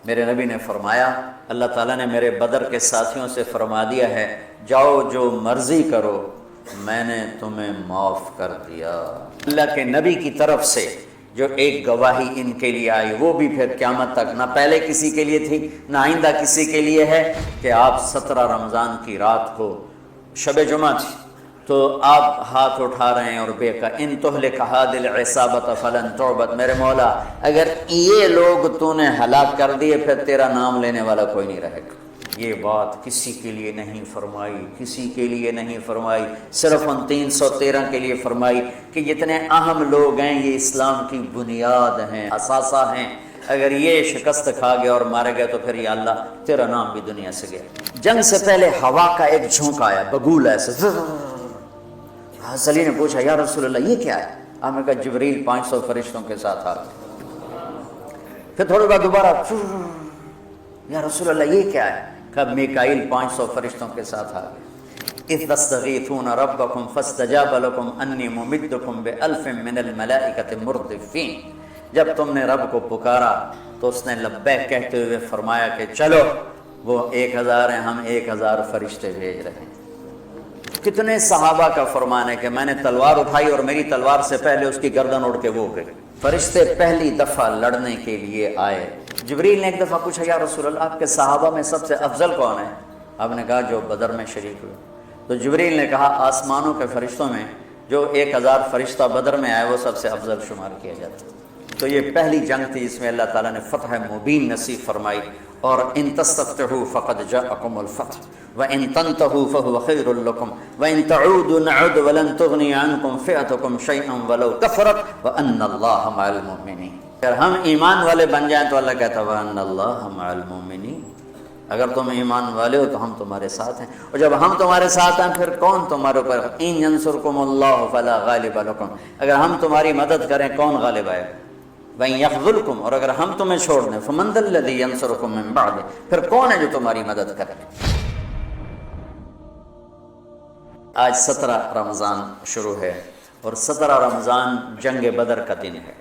میرے نبی نے فرمایا اللہ تعالیٰ نے میرے بدر کے ساتھیوں سے فرما دیا ہے جاؤ جو مرضی کرو میں نے تمہیں معاف کر دیا۔ اللہ کے نبی کی طرف سے جو ایک گواہی ان کے لیے آئی وہ بھی پھر قیامت تک نہ پہلے کسی کے لیے تھی نہ آئندہ کسی کے لیے ہے کہ آپ 17 رمضان کی رات کو شب جمعہ تھی تو آپ ہاتھ اٹھا رہے ہیں اور بے کا ان تہلک ہادل عصابۃ فلن تعبد، میرے مولا اگر یہ لوگ تو نے ہلاک کر دیے پھر تیرا نام لینے والا کوئی نہیں رہے گا۔ یہ بات کسی کے لیے نہیں فرمائی، کسی کے لیے نہیں فرمائی، صرف ان 313 کے لیے فرمائی کہ جتنے اہم لوگ ہیں یہ اسلام کی بنیاد ہیں، اثاثہ ہیں، اگر یہ شکست کھا گیا اور مارے گئے تو پھر یا اللہ تیرا نام بھی دنیا سے گیا۔ جنگ سے پہلے ہوا کا ایک جھونکا آیا، بگول ایسے۔ حضرت علی نے پوچھا یا رسول اللہ یہ کیا ہے؟ آپ نے کہا جبریل 500 فرشتوں کے ساتھ آ گئے۔ پھر تھوڑی بعد دوبارہ یا رسول اللہ یہ کیا ہے؟ کہا میکائیل 500 فرشتوں کے ساتھ آ گئے۔ اذ تستغیثون ربکم فاستجاب لکم انی ممدکم بألف من الملائکۃ مردفین، جب تم نے رب کو پکارا تو اس نے لبیک کہتے ہوئے فرمایا کہ چلو وہ 1000 ہیں، ہم 1000 فرشتے بھیج رہے ہیں۔ کتنے صحابہ کا فرمان ہے کہ میں نے تلوار اٹھائی اور میری تلوار سے پہلے اس کی گردن اڑ کے وہ گئی۔ فرشتے پہلی دفعہ لڑنے کے لیے آئے۔ جبریل نے ایک دفعہ پوچھا یا رسول اللہ آپ کے صحابہ میں سب سے افضل کون ہے؟ آپ نے کہا جو بدر میں شریک ہوئے۔ تو جبریل نے کہا آسمانوں کے فرشتوں میں جو 1000 فرشتہ بدر میں آئے وہ سب سے افضل شمار کیا جاتا ہے۔ تو یہ پہلی جنگ تھی جس میں اللہ تعالیٰ نے فتح مبین نصیب فرمائی، اور ان تستفتحوا فقد جاءکم الفتح وان تنتهوا فهو خیر لکم وان تعودوا نعد ولن تغنی عنکم فئتکم شیئا ولو کثرت وان اللہ مع المؤمنین۔ اگر ہم ایمان والے بن جائیں تو اللہ کہتا ہے وان اللہ مع المؤمنین، اگر تم ایمان والے ہو تو ہم تمہارے ساتھ ہیں، اور جب ہم تمہارے ساتھ ہیں پھر کون تمہارے اوپر؟ ان ینصرکم اللہ فلا غالب لکم، اگر ہم تمہاری مدد کریں کون غالب آئے؟ وَإِن يَخْذُلْكُمْ، اور اگر ہم تمہیں چھوڑ دیں فَمَنْ ذَا الَّذِي يَنصُرُكُم مِّن بَعْدِهِ، پھر کون ہے جو تمہاری مدد کرے؟ آج 17 رمضان شروع ہے اور 17 رمضان جنگ بدر کا دن ہے،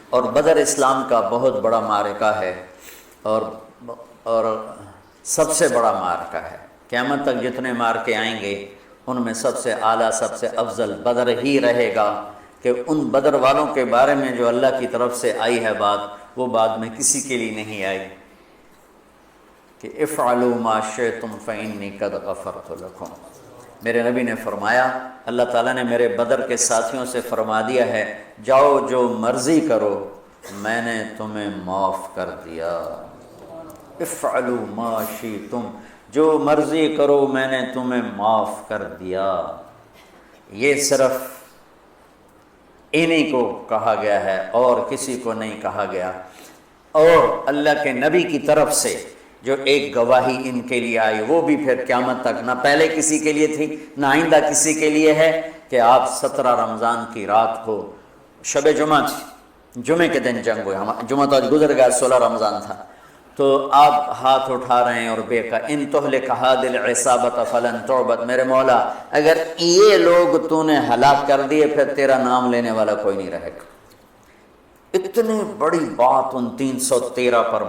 اور بدر اسلام کا بہت بڑا معرکہ ہے اور سب سے بڑا معرکہ ہے۔ قیامت تک جتنے معرکے آئیں گے ان میں سب سے اعلیٰ سب سے افضل بدر ہی رہے گا، کہ ان بدر والوں کے بارے میں جو اللہ کی طرف سے آئی ہے بات وہ بعد میں کسی کے لیے نہیں آئی کہ افعلوا ما شئتم فإنی قد غفرت لکم۔ میرے نبی نے فرمایا اللہ تعالیٰ نے میرے بدر کے ساتھیوں سے فرما دیا ہے جاؤ جو مرضی کرو میں نے تمہیں معاف کر دیا۔ افعلوا ما شئتم، جو مرضی کرو میں نے تمہیں معاف کر دیا۔ یہ صرف انہی کو کہا گیا ہے اور کسی کو نہیں کہا گیا، اور اللہ کے نبی کی طرف سے جو ایک گواہی ان کے لیے آئی وہ بھی پھر قیامت تک نہ پہلے کسی کے لیے تھی نہ آئندہ کسی کے لیے ہے کہ آپ 17 رمضان کی رات کو شب جمعہ تھی، جمعے کے دن جنگ ہوئی، جمعہ تو آج گزر گیا، 16 رمضان تھا، تو آپ ہاتھ اٹھا رہے ہیں اور بے کا ان تہلک ہادل عصابۃ فلن تعبد، میرے مولا اگر یہ لوگ تو نے ہلاک کر دیے پھر تیرا نام لینے والا کوئی نہیں رہے گا۔ اتنی بڑی بات ان 313 پر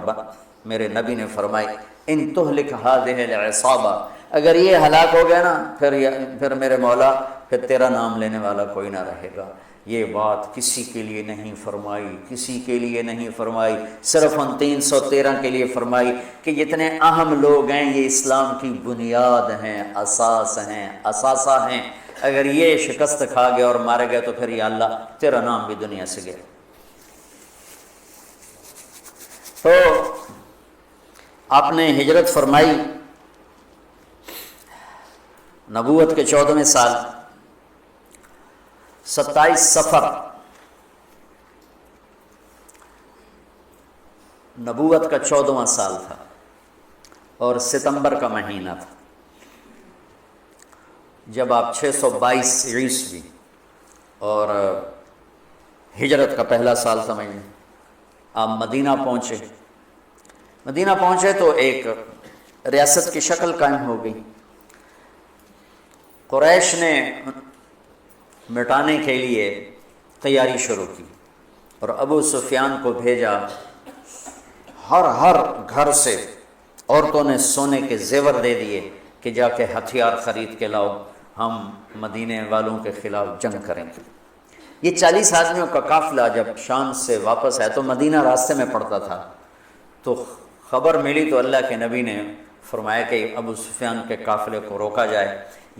میرے نبی نے فرمائی ان تہلک ہادہ العصابہ، اگر یہ ہلاک ہو گیا نا پھر میرے مولا پھر تیرا نام لینے والا کوئی نہ رہے گا۔ یہ بات کسی کے لیے نہیں فرمائی، کسی کے لیے نہیں فرمائی، صرف ان 313 کے لیے فرمائی کہ جتنے اہم لوگ ہیں یہ اسلام کی بنیاد ہیں، اساس ہیں، اثاثہ ہیں، اگر یہ شکست کھا گئے اور مارے گئے تو پھر یا اللہ تیرا نام بھی دنیا سے گیا۔ تو آپ نے ہجرت فرمائی نبوت کے 14ویں سال 27 صفر نبوت کا 14واں سال تھا اور ستمبر کا مہینہ تھا، جب آپ 622 عیسوی اور ہجرت کا پہلا سال سمجھ لیں، آپ مدینہ پہنچے تو ایک ریاست کی شکل قائم ہو گئی۔ قریش نے مٹانے کے لیے تیاری شروع کی اور ابو سفیان کو بھیجا ہر گھر سے عورتوں نے سونے کے زیور دے دیے کہ جا کے ہتھیار خرید کے لاؤ، ہم مدینے والوں کے خلاف جنگ کریں گے۔ یہ 40 آدمیوں کا قافلہ جب شام سے واپس آیا تو مدینہ راستے میں پڑتا تھا، تو خبر ملی تو اللہ کے نبی نے فرمایا کہ ابو سفیان کے قافلے کو روکا جائے،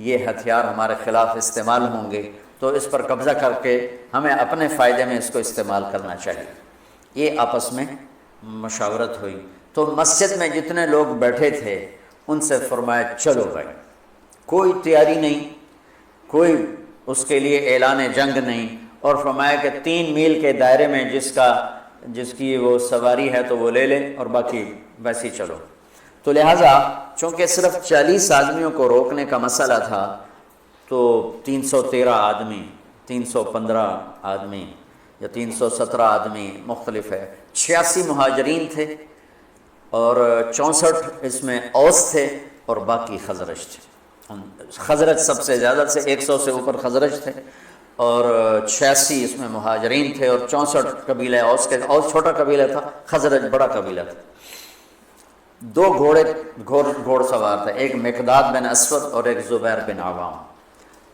یہ ہتھیار ہمارے خلاف استعمال ہوں گے، تو اس پر قبضہ کر کے ہمیں اپنے فائدے میں اس کو استعمال کرنا چاہیے۔ یہ آپس میں مشاورت ہوئی، تو مسجد میں جتنے لوگ بیٹھے تھے ان سے فرمایا چلو بھائی، کوئی تیاری نہیں، کوئی اس کے لیے اعلان جنگ نہیں، اور فرمایا کہ 3 میل کے دائرے میں جس کی وہ سواری ہے تو وہ لے لیں اور باقی ویسے ہی چلو۔ تو لہٰذا چونکہ صرف 40 آدمیوں کو روکنے کا مسئلہ تھا تو 313 آدمی، 315 آدمی یا 317 آدمی مختلف ہے، 86 مہاجرین تھے اور 64 اس میں اوس تھے اور باقی خزرج تھے۔ خزرج سب سے زیادہ سے 100 سے اوپر خزرج تھے اور 86 اس میں مہاجرین تھے اور 64 قبیلہ اوس کے، اوس چھوٹا قبیلہ تھا، خزرج بڑا قبیلہ تھا۔ 2 گھوڑ سوار تھے، ایک مقداد بن اسود اور ایک زبیر بن عوام،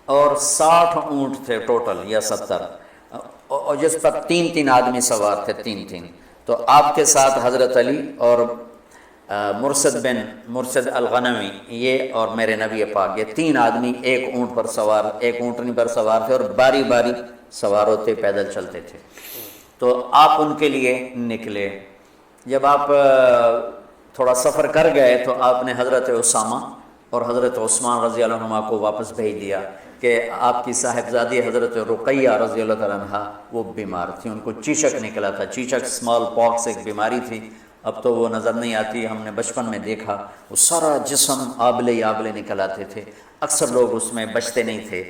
اور 60 اونٹ تھے ٹوٹل یا 70، اور جس پر 3 آدمی سوار تھے، 3۔ تو آپ کے ساتھ حضرت علی اور مرسد الغنوی، یہ اور میرے نبی پاک، یہ 3 آدمی ایک اونٹنی پر سوار تھے اور باری باری سوار ہوتے پیدل چلتے تھے۔ تو آپ ان کے لیے نکلے۔ جب آپ تھوڑا سفر کر گئے تو آپ نے حضرت اسامہ اور حضرت عثمان رضی اللہ عنہ کو واپس بھیج دیا کہ آپ کی صاحبزادی حضرت رقیہ رضی اللہ تعالیٰ عنہ وہ بیمار تھی، ان کو چیچک نکلا تھا، چیچک اسمال پاکس ایک بیماری تھی، اب تو وہ نظر نہیں آتی، ہم نے بچپن میں دیکھا، وہ سارا جسم آبلے نکل آتے تھے، اکثر لوگ اس میں بچتے نہیں تھے،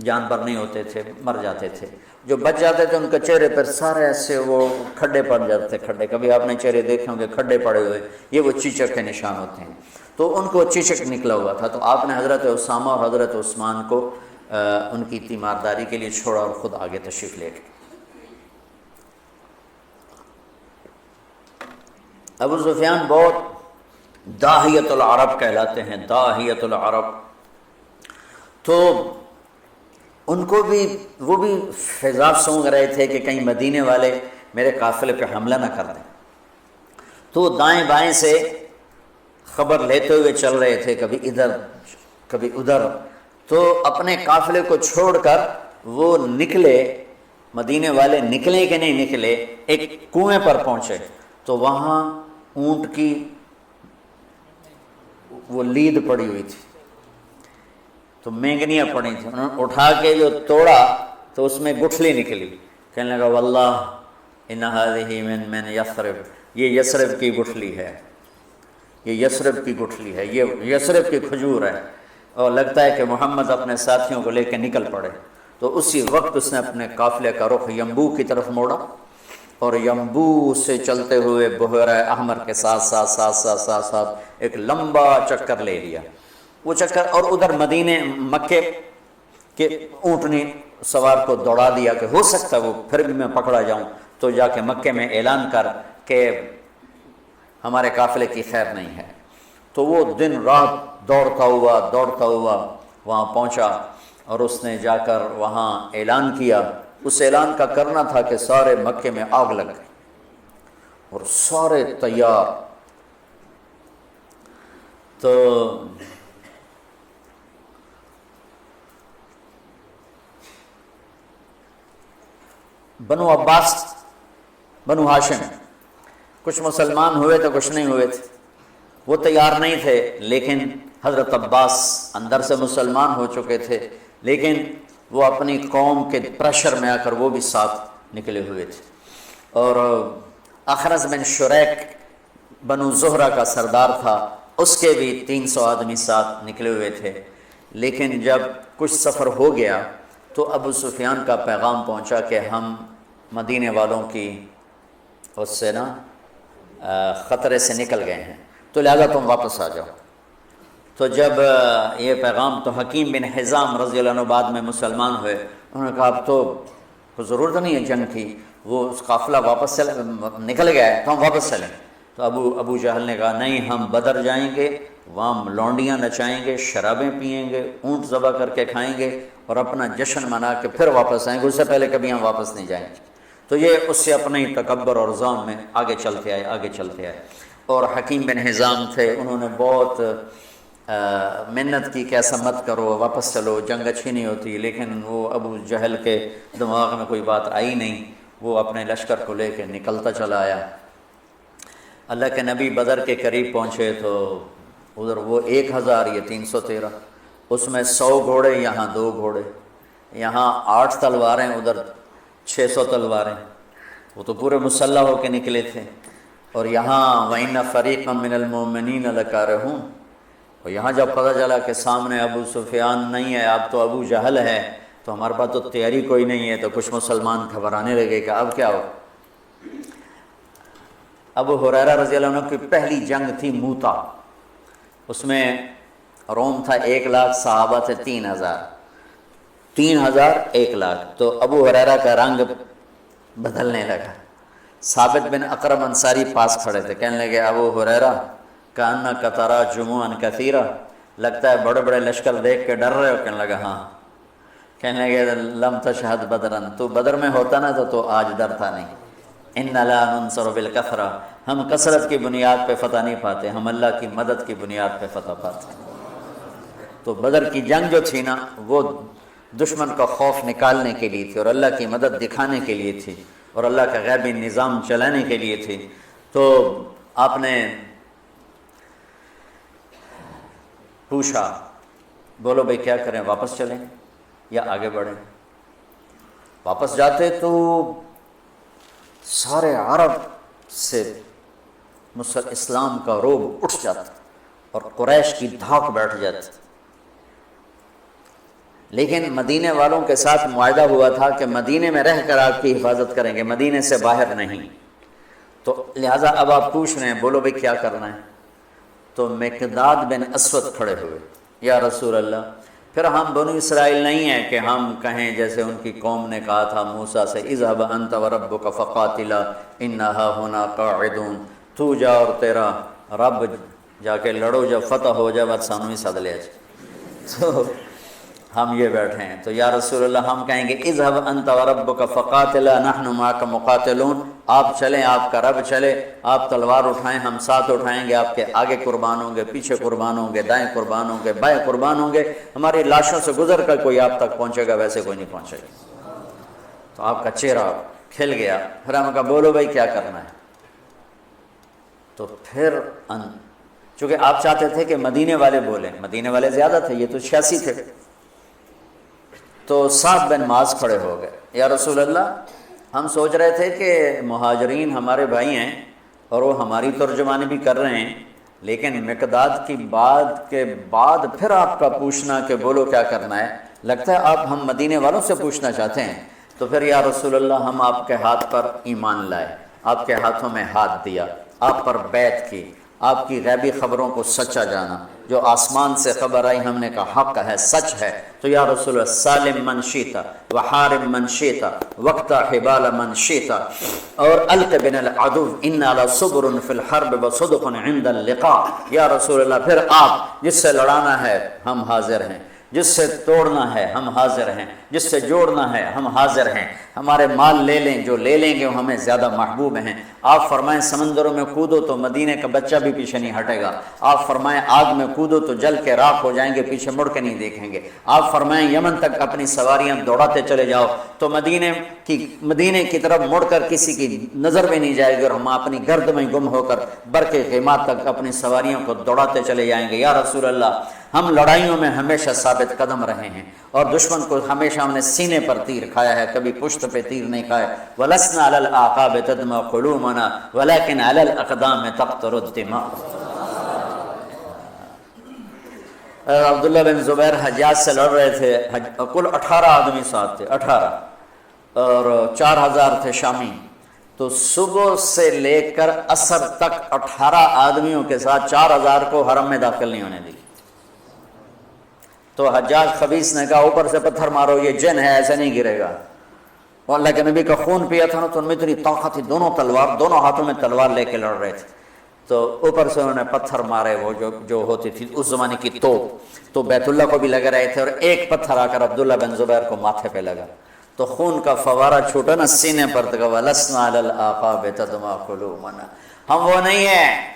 جانور نہیں ہوتے تھے، مر جاتے تھے، جو بچ جاتے تھے ان کے چہرے پر سارے ایسے وہ کھڈے پڑ جاتے تھے، کھڈے، کبھی آپ نے چہرے دیکھے ہوں گے کھڈے پڑے ہوئے، یہ وہ چیچک کے نشان ہوتے ہیں، تو ان کو چیچک نکلا ہوا تھا، تو آپ نے حضرت اسامہ اور حضرت عثمان کو ان کی تیمارداری کے لیے چھوڑا اور خود آگے تشریف لے گئے۔ ابو سفیان بہت داہیت العرب کہلاتے ہیں، داہیت العرب، تو ان کو بھی وہ بھی فضا سونگ رہے تھے کہ کہیں مدینے والے میرے قافلے پہ حملہ نہ کر دیں، تو دائیں بائیں سے خبر لیتے ہوئے چل رہے تھے، کبھی ادھر کبھی ادھر، تو اپنے قافلے کو چھوڑ کر وہ نکلے، مدینے والے نکلے کہ نہیں نکلے، ایک کنویں پر پہنچے تو وہاں اونٹ کی وہ لید پڑی ہوئی تھی، تو مینگنیاں پڑی تھیں، انہوں نے اٹھا کے جو توڑا تو اس میں گٹھلی نکلی، کہنے لگا واللہ ان هذه من یثرب، یہ یثرب کی گٹھلی ہے، یہ یثرب کی گٹھلی ہے، یہ یثرب کی کھجور ہے، اور لگتا ہے کہ محمد اپنے ساتھیوں کو لے کے نکل پڑے۔ تو اسی وقت اس نے اپنے قافلے کا رخ ینبوع کی طرف موڑا اور ینبوع سے چلتے ہوئے بحیرہ احمر کے ساتھ ایک لمبا چکر لے لیا، وہ چکر، اور ادھر مکے کے اونٹنی سوار کو دوڑا دیا کہ ہو سکتا وہ پھر بھی میں پکڑا جاؤں، تو جا کے مکے میں اعلان کر کہ ہمارے قافلے کی خیر نہیں ہے۔ تو وہ دن رات دوڑتا ہوا وہاں پہنچا اور اس نے جا کر وہاں اعلان کیا، اس اعلان کا کرنا تھا کہ سارے مکے میں آگ لگ گئی اور سارے تیار، تو بنو عباس، بنو ہاشم، کچھ مسلمان ہوئے تھے کچھ نہیں ہوئے تھے، وہ تیار نہیں تھے، لیکن حضرت عباس اندر سے مسلمان ہو چکے تھے، لیکن وہ اپنی قوم کے پریشر میں آ کر وہ بھی ساتھ نکلے ہوئے تھے، اور اخرس بن شریک بنو زہرہ کا سردار تھا، اس کے بھی 300 آدمی ساتھ نکلے ہوئے تھے، لیکن جب کچھ سفر ہو گیا تو ابو سفیان کا پیغام پہنچا کہ ہم مدینے والوں کی اس سے خطرے سے نکل گئے ہیں، تو لہذا تم واپس آ جاؤ۔ تو جب یہ پیغام، تو حکیم بن حزام رضی اللہ عنہ بعد میں مسلمان ہوئے، انہوں نے کہا اب تو کوئی ضرورت نہیں ہے جنگ کی، وہ اس قافلہ واپس نکل گیا ہے تو ہم واپس چلیں۔ تو ابو جہل نے کہا نہیں، ہم بدر جائیں گے، وہاں لونڈیاں نچائیں گے، شرابیں پئیں گے، اونٹ ذبح کر کے کھائیں گے اور اپنا جشن منا کے پھر واپس آئیں گے، اس سے پہلے کبھی ہم واپس نہیں جائیں گے۔ تو یہ اس سے اپنے تکبر اور ظلم میں آگے چلتے آئے۔ اور حکیم بن حزام تھے، انہوں نے بہت منت کی کہ ایسا مت کرو، واپس چلو، جنگ اچھی نہیں ہوتی، لیکن وہ ابو جہل کے دماغ میں کوئی بات آئی نہیں، وہ اپنے لشکر کو لے کے نکلتا چلا آیا۔ اللہ کے نبی بدر کے قریب پہنچے تو ادھر وہ 1000، یہ 313، اس میں 100 گھوڑے، یہاں 2 گھوڑے، یہاں 8 تلواریں، ادھر 600 تلواریں، وہ تو پورے مسلح ہو کے نکلے تھے۔ اور یہاں وَإِنَّ فَرِيقًا مِّنَ الْمُؤْمِنِينَ لَكَارِهُونَ، اور یہاں جب پتہ چلا کہ سامنے ابو سفیان نہیں ہے، اب تو ابو جہل ہے، تو ہمارے پاس تو تیاری کوئی نہیں ہے، تو کچھ مسلمان گھبرانے لگے کہ اب کیا ہو۔ ابو ہریرہ رضی اللہ عنہ کی پہلی جنگ تھی موتا، اس میں روم تھا 1 لاکھ، صحابہ تھے 3000، 3000 1 لاکھ، تو ابو ہریرہ کا رنگ بدلنے لگا۔ ثابت بن اقرم انصاری پاس کھڑے تھے، کہنے لگے ابو ہریرہ کأنک تری جموعا کثیرا، لگتا ہے بڑے بڑے لشکر دیکھ کے ڈر رہے ہو؟ کہنے لگا ہاں۔ کہنے لگے لم تشہد بدرا، تو بدر میں ہوتا نا تو آج ڈرتا نہیں۔ ان لا ننصر بالکثرہ، ہم کثرت کی بنیاد پہ فتح نہیں پاتے، ہم اللہ کی مدد کی بنیاد پہ فتح پاتے ہیں۔ تو بدر کی جنگ جو تھی نا، وہ دشمن کا خوف نکالنے کے لیے تھی اور اللہ کی مدد دکھانے کے لیے تھی اور اللہ کا غیبی نظام چلانے کے لیے تھی۔ تو آپ نے پوچھا بولو بھائی کیا کریں، واپس چلیں یا آگے بڑھیں؟ واپس جاتے تو سارے عرب سے اسلام کا روب اٹھ جاتا اور قریش کی دھاک بیٹھ جاتی، لیکن مدینے والوں کے ساتھ معاہدہ ہوا تھا کہ مدینے میں رہ کر آپ کی حفاظت کریں گے، مدینے سے باہر نہیں۔ تو لہٰذا اب آپ پوچھ رہے ہیں بولو بھائی کیا کرنا ہے؟ تو مقداد بن اسود کھڑے ہوئے، یا رسول اللہ، پھر ہم بنو اسرائیل نہیں ہیں کہ ہم کہیں جیسے ان کی قوم نے کہا تھا موسیٰ سے اذهب انت وربک فقاتلا انا ہاہنا قاعدون، تو جا اور تیرا رب جا کے لڑو، جب فتح ہو جائے بات سانوی سد لے جائے۔ تو ہم یہ بیٹھے ہیں، تو یا رسول اللہ ہم کہیں گے اذهب انت وربک فقاتلا نحن معک مقاتلون، آپ چلیں، آپ کا رب چلے، آپ تلوار اٹھائیں، ہم ساتھ اٹھائیں گے، آپ کے آگے قربان ہوں گے، پیچھے قربان ہوں گے، دائیں قربان ہوں گے، بائیں قربان ہوں گے، ہماری لاشوں سے گزر کر کوئی آپ تک پہنچے گا، ویسے کوئی نہیں پہنچے گا۔ تو آپ کا چہرہ کھل گیا، پھر ہم کہا بولو بھائی کیا کرنا ہے؟ تو پھر چونکہ آپ چاہتے تھے کہ مدینے والے بولیں، مدینے والے زیادہ تھے، یہ تو 86 تھے، تو سعد بن معاذ کھڑے ہو گئے، یا رسول اللہ ہم سوچ رہے تھے کہ مہاجرین ہمارے بھائی ہیں اور وہ ہماری ترجمانی بھی کر رہے ہیں، لیکن مقداد کی بات کے بعد پھر آپ کا پوچھنا کہ بولو کیا کرنا ہے، لگتا ہے آپ ہم مدینے والوں سے پوچھنا چاہتے ہیں۔ تو پھر یا رسول اللہ ہم آپ کے ہاتھ پر ایمان لائے، آپ کے ہاتھوں میں ہاتھ دیا، آپ پر بیعت کی، آپ کی غیبی خبروں کو سچا جانا، جو آسمان سے خبر آئی ہم نے کہا حق ہے، سچ ہے، تو یا رسول اللہ سالم من شیتا وحارم من شیتا وقتا حبال من شیتا اور الق بن العدو انا لصبر فی الحرب وصدق عند اللقاء، یا رسول اللہ پھر آپ جس سے لڑانا ہے ہم حاضر ہیں، جس سے توڑنا ہے ہم حاضر ہیں، جس سے جوڑنا ہے ہم حاضر ہیں، ہمارے مال لے لیں، جو لے لیں گے وہ ہمیں زیادہ محبوب ہیں۔ آپ فرمائیں سمندروں میں کودو تو مدینے کا بچہ بھی پیچھے نہیں ہٹے گا، آپ فرمائیں آگ میں کودو تو جل کے راکھ ہو جائیں گے، پیچھے مڑ کے نہیں دیکھیں گے، آپ فرمائیں یمن تک اپنی سواریاں دوڑاتے چلے جاؤ تو مدینے کی طرف مڑ کر کسی کی نظر بھی نہیں جائے گی، اور ہم اپنی گرد میں گم ہو کر برق غیمات تک اپنی سواریوں کو دوڑاتے چلے جائیں گے۔ یا رسول اللہ ہم لڑائیوں میں ہمیشہ ثابت قدم رہے ہیں اور دشمن کو ہمیشہ ہم نے سینے پر تیر کھایا ہے، کبھی پشت پہ تیر نہیں کھائے۔ وَلَسْنَا عَلَى الْأَعْقَابِ تَدْمَا قُلُوبُنَا وَلَكِنْ عَلَى الْأَقْدَامِ تَقْطُرُ الدِّمَاءُ۔ عبداللہ بن زبیر حجاج سے لڑ رہے تھے، کل 18 آدمی ساتھ تھے، 18 اور 4000 تھے شامی، تو صبح سے لے کر عصر تک 18 آدمیوں کے ساتھ 4000 کو حرم میں داخل نہیں ہونے دی۔ تو حجاج خبیث نے کہا اوپر سے پتھر مارو، یہ جن ہے ایسے نہیں گرے گا۔ وہ اللہ کے نبی کا خون پیا تھا نا، تو ان میں اتنی طاقت تھی، دونوں ہاتھوں میں تلوار لے کے لڑ رہے تھے۔ تو اوپر سے انہوں نے پتھر مارے، وہ جو ہوتی تھی اس زمانے کی توپ، تو بیت اللہ کو بھی لگ رہے تھے، اور ایک پتھر آ کر عبداللہ بن زبیر کو ماتھے پہ لگا تو خون کا فوارہ چھوٹا نا سینے پر، تو وَلَسْنَا عَلَى الْآقَابِ تَدْمَا قُلُوبُنَا، ہم وہ نہیں ہیں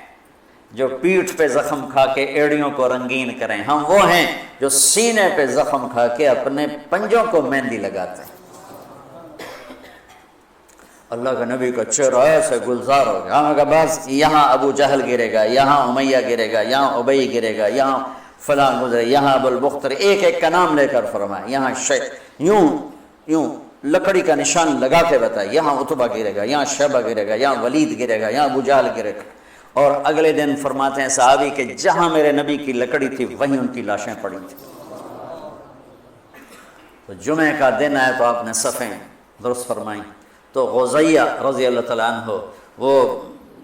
جو پیٹھ پہ زخم کھا کے ایڑیوں کو رنگین کریں، ہم وہ ہیں جو سینے پہ زخم کھا کے اپنے پنجوں کو مہندی لگاتے ہیں۔ اللہ کے نبی کا چہرہ ایسے گلزار ہو گیا، ہم کہا بس یہاں ابو جہل گرے گا، یہاں امیہ گرے گا، یہاں ابئی گرے گا، یہاں فلاں گزرے، یہاں ابو البختر، ایک ایک کا نام لے کر فرمائے، یہاں یوں لکڑی کا نشان لگا کے بتائے، یہاں عتبہ گرے گا، یہاں شیبہ گرے گا، یہاں ولید گرے گا، یہاں ابو جہل گرے گا۔ اور اگلے دن فرماتے ہیں صحابی کہ جہاں میرے نبی کی لکڑی تھی وہیں ان کی لاشیں پڑی تھیں۔ تو جمعہ کا دن آئے تو آپ نے صفیں درست فرمائیں، تو غزیہ رضی اللہ تعالیٰ عنہ وہ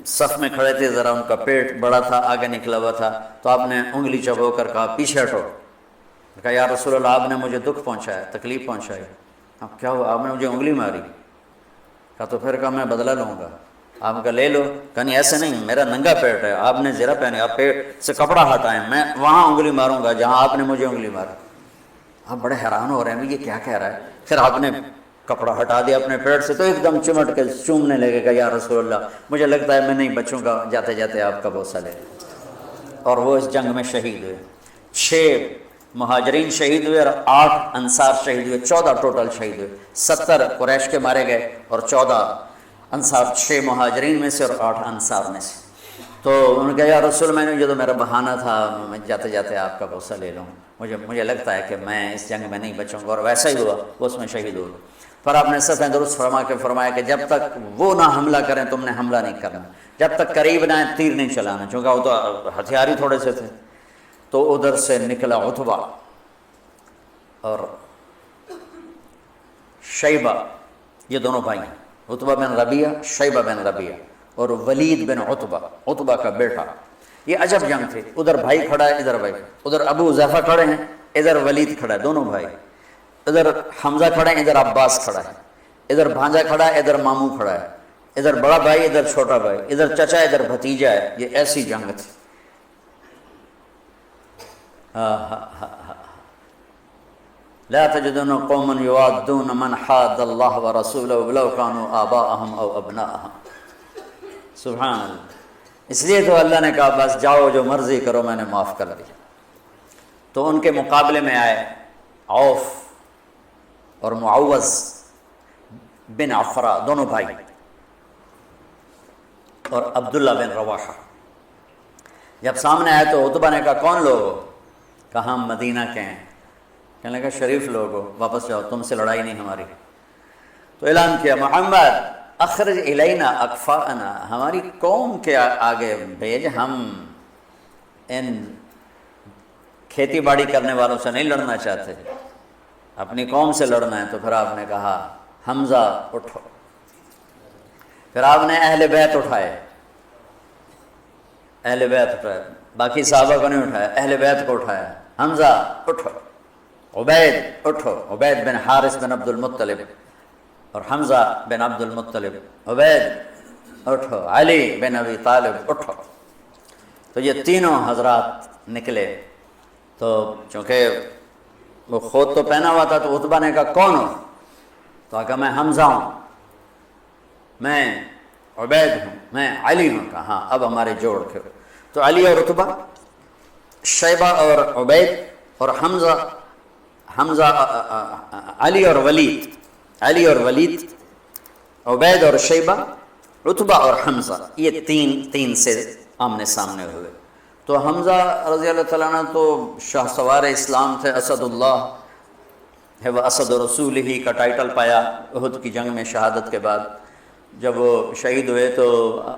صف میں کھڑے تھے، ذرا ان کا پیٹ بڑا تھا، آگے نکلا ہوا تھا، تو آپ نے انگلی چبو کر کہا پیچھے ہٹو، کہا یا رسول اللہ آپ نے مجھے دکھ پہنچایا، تکلیف پہنچائی، اب کیا ہوا؟ آپ نے مجھے انگلی ماری، کہا تو پھر کہا میں بدلہ لوں گا، آپ کا لے لو، کہا نہیں ایسے نہیں، میرا ننگا پیٹ ہے، آپ نے زرہ پہنی، آپ پیٹ سے کپڑا ہٹائیں، میں وہاں انگلی ماروں گا جہاں آپ نے مجھے انگلی ماری۔ آپ بڑے حیران ہو رہے ہیں یہ کیا کہہ رہا ہے؟ پھر آپ نے کپڑا ہٹا دیا اپنے پیٹ سے، تو ایک دم چمٹ کے چومنے لگے گا، یا رسول اللہ مجھے لگتا ہے میں نہیں بچوں گا، جاتے جاتے آپ کا بوسہ لے۔ اور وہ اس جنگ میں شہید ہوئے، 6 مہاجرین شہید ہوئے اور 8 انصار شہید ہوئے، 14 ٹوٹل شہید ہوئے، 70 قریش کے مارے گئے اور 14 انصار، 6 مہاجرین میں سے اور 8 انصار میں سے۔ تو انہوں نے کہا یا رسول میں نے یہ تو میرا بہانہ تھا، میں جاتے جاتے آپ کا بوسہ لے لوں، مجھے لگتا ہے کہ میں اس جنگ میں نہیں بچوں گا، اور ویسا ہی ہوا، وہ اس میں شہید ہو۔ پر آپ نے صفیں درست فرما کے فرمایا کہ جب تک وہ نہ حملہ کریں تم نے حملہ نہیں کرنا، جب تک قریب نہ آئیں تیر نہیں چلانا، چونکہ وہ تو ہتھیار ہی تھوڑے سے تھے۔ تو ادھر سے نکلا عتبہ اور شیبہ، یہ دونوں بھائی ہیں، عتبہ بن ربیعہ، شیبہ بن ربیعہ، اور ولید بن عتبہ، عتبہ کا بیٹا۔ یہ عجب جنگ تھی، ادھر بھائی کھڑا ہے، ادھر بھائی، ادھر ابو حذیفہ کھڑے ہیں، ادھر ولید کھڑا ہے، دونوں بھائی، ادھر حمزہ کھڑا ہے، ادھر عباس کھڑا ہے، ادھر بھانجا کھڑا ہے، ادھر ماموں کھڑا ہے، ادھر بڑا بھائی، ادھر چھوٹا بھائی، ادھر چچا ادھر بھتیجا ہے، یہ ایسی جنگ تھی۔ لا تجدن قوما یوادون من حاد اللہ ورسولہ ولو کانوا آباءہم او ابناءہم۔ سبحان اللہ، اس لیے تو اللہ نے کہا بس جاؤ جو مرضی کرو میں نے معاف کر دیا۔ تو ان کے مقابلے میں آئے عوف اور معوذ بن عفرا، دونوں بھائی، اور عبداللہ بن رواحہ۔ جب سامنے آئے تو عتبہ نے کہا کون لوگ ہو؟ کہا ہم مدینہ کے ہیں۔ کہنے لگا شریف لوگ ہو، واپس جاؤ، تم سے لڑائی نہیں ہماری۔ تو اعلان کیا محمد اخرج الینا اکفاءنا، ہماری قوم کے آگے بھیج، ہم ان کھیتی باڑی کرنے والوں سے نہیں لڑنا چاہتے، اپنی قوم سے لڑنا ہے۔ تو پھر آپ نے کہا حمزہ اٹھو، پھر آپ نے اہل بیت اٹھائے، اہل بیت اٹھائے، باقی صحابہ کو نہیں اٹھایا، اہل بیت کو اٹھایا، حمزہ اٹھو، عبید اٹھو، عبید بن حارث بن عبد المطلب، اور حمزہ بن عبد المطلب، عبید اٹھو، علی بن ابی طالب اٹھو۔ تو یہ تینوں حضرات نکلے، تو چونکہ وہ خود تو پہنا ہوا تھا، تو عتبہ نے کہا کون ہو؟ تو کہا میں حمزہ ہوں، میں عبید ہوں، میں علی ہوں۔ کہا ہاں اب ہمارے جوڑ کے۔ تو علی اور عتبہ، شیبہ اور عبید، اور حمزہ علی اور ولید، علی اور ولید، عبید اور شیبہ، عتبہ اور حمزہ، یہ تین سے آمنے سامنے ہوئے۔ تو حمزہ رضی اللہ تعالیٰ عنہ تو شاہ سوار اسلام تھے، اسد اللہ ہے وہ اسد رسول ہی کا ٹائٹل پایا احد کی جنگ میں شہادت کے بعد۔ جب وہ شہید ہوئے تو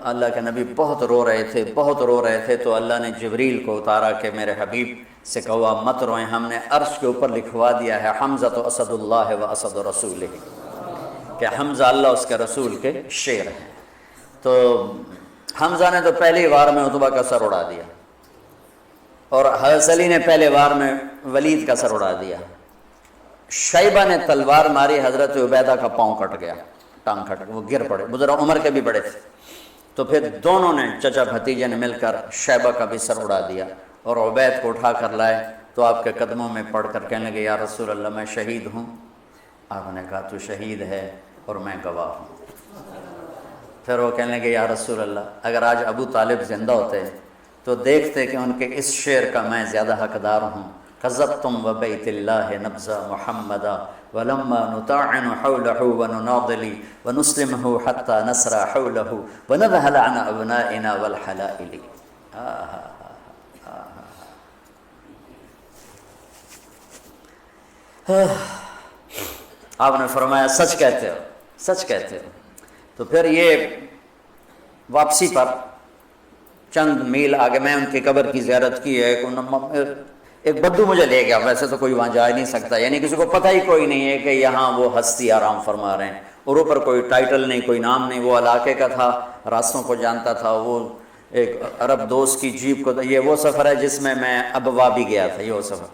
اللہ کے نبی بہت رو رہے تھے، تو اللہ نے جبریل کو اتارا کہ میرے حبیب سے کہو مت روئیں، ہم نے عرش کے اوپر لکھوا دیا ہے حمزہ تو اسد اللہ و اسد رسول ہی، کہ حمزہ اللہ اس کے رسول کے شیر ہیں۔ تو حمزہ نے تو پہلی وار میں عتبہ کا سر اڑا دیا، اور حضرت علی نے پہلے وار میں ولید کا سر اڑا دیا۔ شیبہ نے تلوار ماری، حضرت عبیدہ کا پاؤں کٹ گیا، ٹانگ کٹ گیا، وہ گر پڑے، بزرگ عمر کے بھی بڑے تھے۔ تو پھر دونوں نے چچا بھتیجے نے مل کر شیبہ کا بھی سر اڑا دیا اور عبید کو اٹھا کر لائے تو آپ کے قدموں میں پڑھ کر کہنے لگے یا رسول اللہ میں شہید ہوں. آپ نے کہا تو شہید ہے اور میں گواہ ہوں. پھر وہ کہنے لگے یا رسول اللہ اگر آج ابو طالب زندہ ہوتے تو دیکھتے کہ ان کے اس شعر کا میں زیادہ حقدار ہوں. قذبتم وبیت اللہ نبذ محمدا ولما نطاعن حولہ ونناضل ونسلمہ حتی نسرى حولہ ونذهل عن ابنائنا والحلائل. آپ نے فرمایا سچ کہتے ہو سچ کہتے ہو. تو پھر یہ واپسی پر چند میل آگے میں ان کی قبر کی زیارت کی ہے. ایک بدو مجھے لے گیا, ویسے تو کوئی وہاں جا ہی نہیں سکتا, یعنی کسی کو پتہ ہی کوئی نہیں ہے کہ یہاں وہ ہستی آرام فرما رہے ہیں, اور اوپر کوئی ٹائٹل نہیں, کوئی نام نہیں. وہ علاقے کا تھا, راستوں کو جانتا تھا. وہ ایک عرب دوست کی جیپ کو, یہ وہ سفر ہے جس میں میں ابوا بھی گیا تھا, یہ وہ سفر.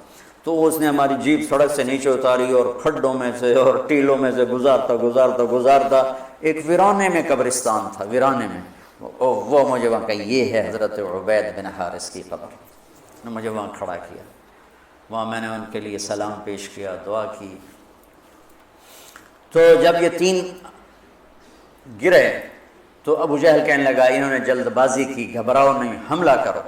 تو اس نے ہماری جیپ سڑک سے نیچے اتاری اور کھڈوں میں سے اور ٹیلوں میں سے گزارتا ایک ویرانے میں قبرستان تھا, ویرانے میں. وہ مجھے وہاں کہا یہ ہے حضرت عبید بن حارث کی قبر. نے مجھے وہاں کھڑا کیا, وہاں میں نے ان کے لیے سلام پیش کیا, دعا کی. تو جب یہ تین گرے تو ابو جہل کہنے لگا انہوں نے جلد بازی کی, گھبراؤ نہیں, حملہ کرو.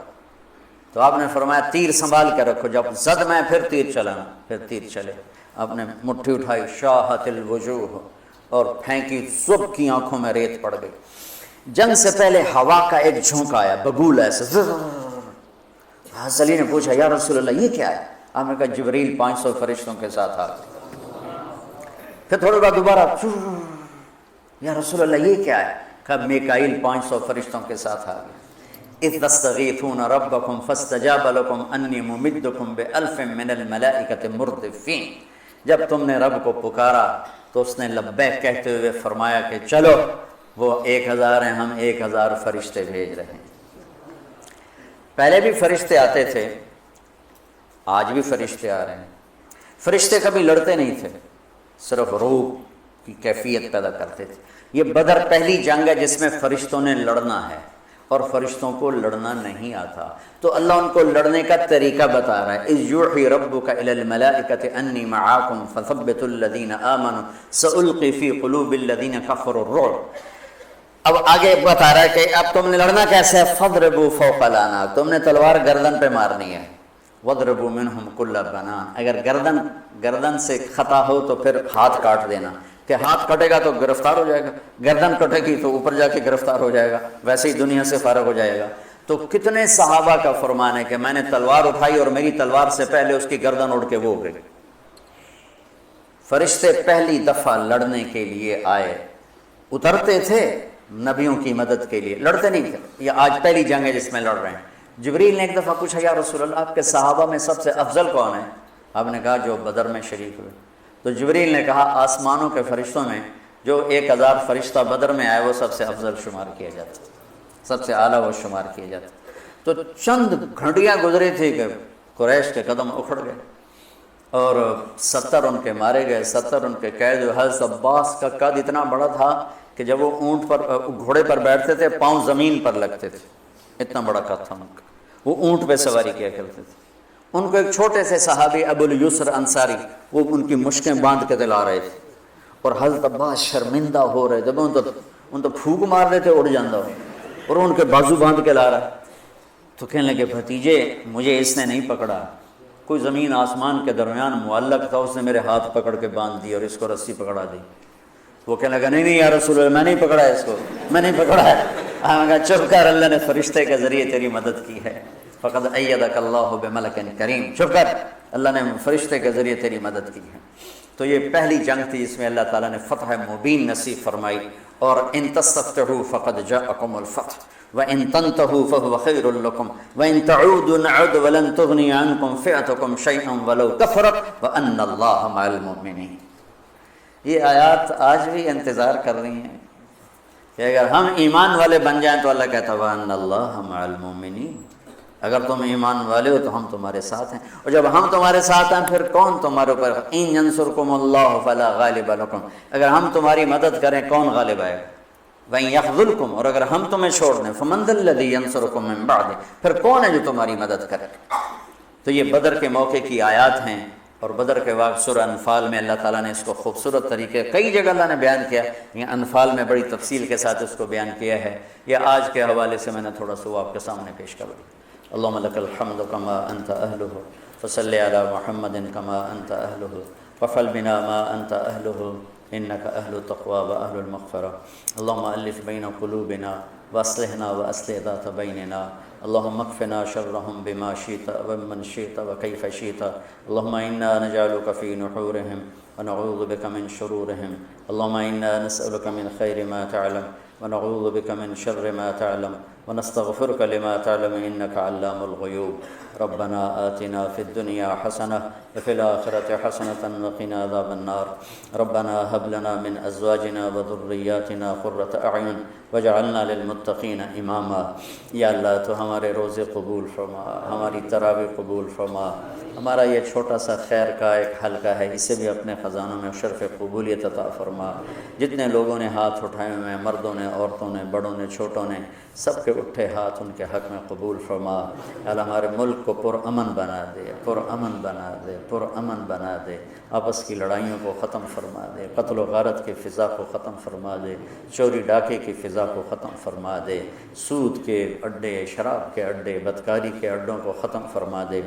تو آپ نے فرمایا تیر سنبھال کر رکھو, جب زد میں پھر تیر چلانا. پھر تیر چلے. آپ نے مٹھی اٹھائی, شاہت الوجوہ, اور پھینکی, سب کی آنکھوں میں ریت پڑ گئی. جنگ سے پہلے ہوا کا ایک جھونکا آیا, بگول ایسے. حضرت علی نے پوچھا یا رسول اللہ یہ کیا ہے؟ آپ نے کہا جبریل 500 فرشتوں کے ساتھ آ گئے. پھر تھوڑی بار دوبارہ یا رسول اللہ یہ کیا ہے؟ کہا میکائیل 500 فرشتوں کے ساتھ آ گئے. اذ تستغیثون ربکم فاستجاب لکم انی ممدکم بألف من الملائکۃ مردفین. جب تم نے رب کو پکارا تو اس نے لبیک کہتے ہوئے فرمایا کہ چلو وہ 1000 ہیں, ہم 1000 فرشتے بھیج رہے ہیں. پہلے بھی فرشتے آتے تھے, آج بھی فرشتے آ رہے ہیں. فرشتے کبھی لڑتے نہیں تھے, صرف روح کی کیفیت پیدا کرتے تھے. یہ بدر پہلی جنگ ہے جس میں فرشتوں نے لڑنا ہے, اور فرشتوں کو لڑنا نہیں آتا. تو اللہ ان کو لڑنے کا طریقہ بتا رہا ہے. اذ یوحی ربک الی الملائکۃ انی معاکم فثبتوا الذین آمنوا سألقی فی قلوب الذین کفروا الرعب. اب آگے بتا رہا ہے کہ اب تم نے لڑنا کیسے ہے. فضربوا فوق الاعناق, تم نے تلوار گردن پہ مارنی ہے. وضربوا منہم کل بنان, اگر گردن سے خطا ہو تو پھر ہاتھ کاٹ دینا, کہ ہاتھ کٹے گا تو گرفتار ہو جائے گا, گردن کٹے گی تو اوپر جا کے گرفتار ہو جائے گا, ویسے ہی دنیا سے فارغ ہو جائے گا. تو کتنے صحابہ کا فرمان ہے کہ میں نے تلوار اٹھائی اور میری تلوار سے پہلے اس کی گردن اڑ کے وہ گئی. فرشتے پہلی دفعہ لڑنے کے لیے آئے, اترتے تھے نبیوں کی مدد کے لیے, لڑتے نہیں تھے. یہ آج پہلی جنگ ہے جس میں لڑ رہے ہیں. جبریل نے ایک دفعہ پوچھا یا رسول اللہ آپ کے صحابہ میں سب سے افضل کون ہے؟ آپ نے کہا جو بدر میں شریک ہوئے. تو جبریل نے کہا آسمانوں کے فرشتوں میں جو 1000 فرشتہ بدر میں آئے وہ سب سے افضل شمار کیا جاتا, سب سے اعلیٰ وہ شمار کیا جاتا. تو چند گھنٹیاں گزری تھی کہ قریش کے قدم اکھڑ گئے اور 70 ان کے مارے گئے, 70 ان کے قید ہوئے. حضرت عباس کا قد اتنا بڑا تھا کہ جب وہ اونٹ پر گھوڑے پر بیٹھتے تھے پاؤں زمین پر لگتے تھے, اتنا بڑا قد تھا ان کا. وہ اونٹ پہ سواری کیا کرتے تھے. ان کو ایک چھوٹے سے صحابی ابو الیسر انصاری وہ ان کی مشکیں باندھ کے دلا رہے تھے, اور حضرت عباس شرمندہ ہو رہے تھے. ان تو پھونک مار رہے تھے اڑ جاندہ ہو, اور ان کے بازو باندھ کے لا رہا. تو کہنے لگے بھتیجے مجھے اس نے نہیں پکڑا, کوئی زمین آسمان کے درمیان معلق تھا, اس نے میرے ہاتھ پکڑ کے باندھ دی اور اس کو رسی پکڑا دی. وہ کہنے لگا نہیں یا رسول اللہ میں نہیں پکڑا ہے اس کو, میں نہیں پکڑا ہے. کہا چپ کر, اللہ نے فرشتے کے ذریعے تیری مدد کی ہے. فقد ایدک اللہ بملک کریم, چپ کر, اللہ نے فرشتے کے ذریعے تیری مدد کی ہے. تو یہ پہلی جنگ تھی جس میں اللہ تعالیٰ نے فتح مبین نصیب فرمائی. اور ان تستفتحوا فقد جاءکم الفتح وان تنتهوا فهو خیر لکم وان تعودوا نعد ولن تغنی عنکم فئتکم شیئا ولو کفرت وان اللہ مع المؤمنین. یہ آیات آج بھی انتظار کر رہی ہیں کہ اگر ہم ایمان والے بن جائیں تو اللہ کہتا وان اللہ مع المؤمنین, اگر تم ایمان والے ہو تو ہم تمہارے ساتھ ہیں. اور جب ہم تمہارے ساتھ ہیں پھر کون تمہارے اوپر؟ ان ینصرکم اللہ فلا غالب لکم, اگر ہم تمہاری مدد کریں کون غالب آئے گا؟ وَإِن يَخْذُلْكُمْ، اور اگر ہم تمہیں چھوڑ دیں، فَمَنْ ذَا الَّذِي يَنْصُرُكُم مِّن بَعْدِهِ، پھر کون ہے جو تمہاری مدد کرے؟ تو یہ بدر کے موقع کی آیات ہیں، اور بدر کے واقع سورہ انفال میں اللہ تعالیٰ نے اس کو خوبصورت طریقے کئی جگہ اللہ نے بیان کیا، یہ انفال میں بڑی تفصیل کے ساتھ اس کو بیان کیا ہے۔ یہ آج کے حوالے سے میں نے تھوڑا سا وہ آپ کے سامنے پیش کر دیا۔ اللہم لک الحمد کما انت اہلہ، فصلی علی محمد کما انت اہلہ، وفعل بنا ما انت اہلہ، انک اہل التقوی و اہل المغفرہ۔ اللہم الف بین قلوبنا واصلحنا واصلح ذات بیننا، اللہم اکفنا شرہم بما شئت ومن شئت وکیف شئت، اللہم انا نجعلک فی نحورہم ونعوذ بک من شرورہم، اللہم انا نسألک من خیر ما تعلم ونعوذ بک من شر ما تعلم ونستغفرک لما تعلم انک علام الغیوب۔ ربنا آتنا فی الدنیا حسنہ وفی الآخرۃ حسنۃ وقنا عذاب النار، ربنا هب لنا من ازواجنا وذریاتنا قرۃ اعین واجعلنا للمتقین اماما۔ یا اللہ تو ہمارے روزے قبول فرما، ہماری تراویح قبول فرما، ہمارا یہ چھوٹا سا خیر کا ایک حلقہ ہے، اسے بھی اپنے خزانوں میں شرف قبولیت عطا فرما۔ جتنے لوگوں نے ہاتھ اٹھائے ہوئے ہیں، مردوں نے، عورتوں نے، بڑوں نے، چھوٹوں نے، سب کے اٹھے ہاتھ ان کے حق میں قبول فرما۔ اللہ ہمارے ملک کو پرامن بنا دے، پرامن بنا دے، پرامن بنا دے، آپس کی لڑائیوں کو ختم فرما دے، قتل و غارت کی فضا کو ختم فرما دے، چوری ڈاکے کی فضا کو ختم فرما دے، سود کے اڈے، شراب کے اڈے، بدکاری کے اڈوں کو ختم فرما دے۔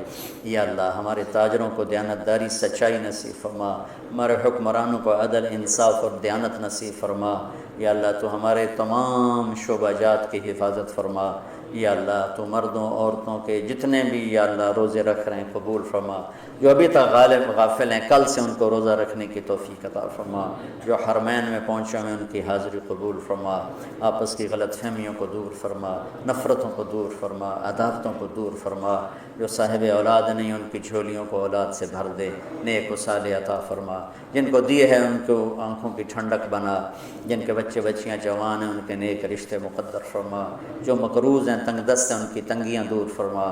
یا اللہ ہمارے تاجروں کو دیانتداری، سچائی نصیب فرما، ہمارے حکمرانوں کو عدل، انصاف اور دیانت نصیب فرما۔ یا اللہ تو ہمارے تمام شعبہ جات کی حفاظت فرما۔ یا اللہ تو مردوں عورتوں کے جتنے بھی یا اللہ روزے رکھ رہے ہیں قبول فرما، جو ابھی تک غافل ہیں کل سے ان کو روزہ رکھنے کی توفیق عطا فرما، جو حرمین میں پہنچے ہوئے ان کی حاضری قبول فرما، آپس کی غلط فہمیوں کو دور فرما، نفرتوں کو دور فرما، عداوتوں کو دور فرما، جو صاحب اولاد نہیں ان کی جھولیوں کو اولاد سے بھر دے، نیک و صالح عطا فرما، جن کو دیے ہیں ان کو آنکھوں کی ٹھنڈک بنا، جن کے بچے بچیاں جوان ہیں ان کے نیک رشتے مقدر فرما، جو مقروض ہیں تنگ دست ہیں ان کی تنگیاں دور فرما۔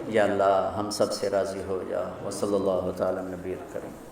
یا اللہ ہم سب سے راضی ہو جا۔ وصلی اللہ تعالی نبی کریم۔